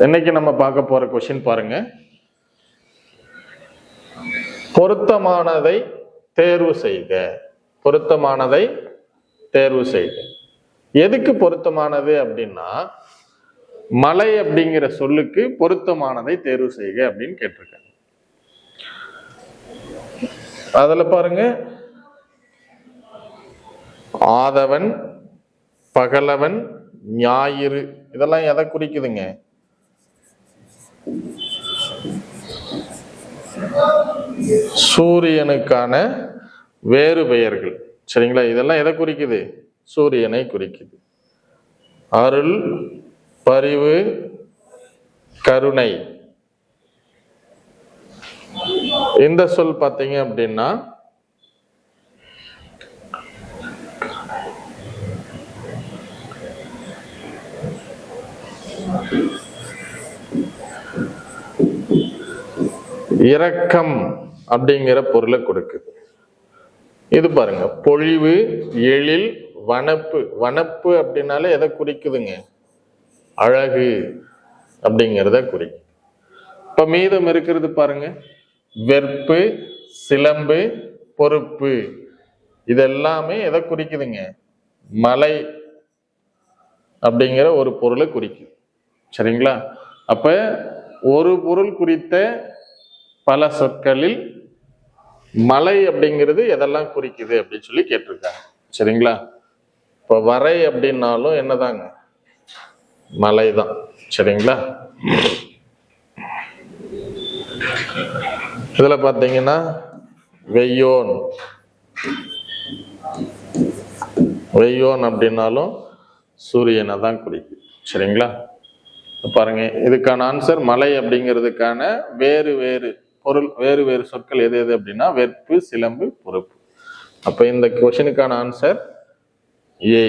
இன்னைக்கு நம்ம பார்க்க போற கொஸ்டின் பாருங்க. பொருத்தமானதை தேர்வு செய்க. பொருத்தமானதை தேர்வு செய்க. எதுக்கு பொருத்தமானது அப்படின்னா, மலை அப்படிங்கிற சொல்லுக்கு பொருத்தமானதை தேர்வு செய்க அப்படின்னு கேட்டிருக்காங்க. அதுல பாருங்க, ஆதவன், பகலவன், ஞாயிறு இதெல்லாம் எதை குறிக்குதுங்க? சூரியனுக்கான வேறு பெயர்கள். சரிங்களா? இதெல்லாம் எதை குறிக்குது? சூரியனை குறிக்குது. அருள், பரிவு, கருணை இந்த சொல் பார்த்தீங்க அப்படின்னா இரக்கம் அப்படிங்கிற பொருளை கொடுக்குது. இது பாருங்க, பொழிவு, எழில், வனப்பு. வனப்பு அப்படின்னாலே எதை குறிக்குதுங்க? அழகு அப்படிங்கிறத குறிக்கும். இப்ப மீதம் இருக்கிறது பாருங்க, வெற்பு, சிலம்பு, பொறுப்பு இதெல்லாமே எதை குறிக்குதுங்க? மலை அப்படிங்கிற ஒரு பொருளை குறிக்குது. சரிங்களா? அப்ப ஒரு பொருள் குறித்த பல சொற்களில் மலை அப்படிங்கிறது எதெல்லாம் குறிக்குது அப்படின்னு சொல்லி கேட்டிருக்காங்க. சரிங்களா? இப்ப வரை அப்படின்னாலும் என்னதாங்க? மலைதான். சரிங்களா? இதுல பாத்தீங்கன்னா வெய்யோன், வெய்யோன் அப்படின்னாலும் சூரியனை தான் குறிக்குது. சரிங்களா? பாருங்க, இதுக்கான ஆன்சர் மலை அப்படிங்கிறதுக்கான வேறு வேறு பொருள், வேறு வேறு சொற்கள் எது எது அப்படின்னா வெற்பு, சிலம்பு, பொறுப்பு. அப்ப இந்த கொஸ்டினுக்கான ஆன்சர் ஏ.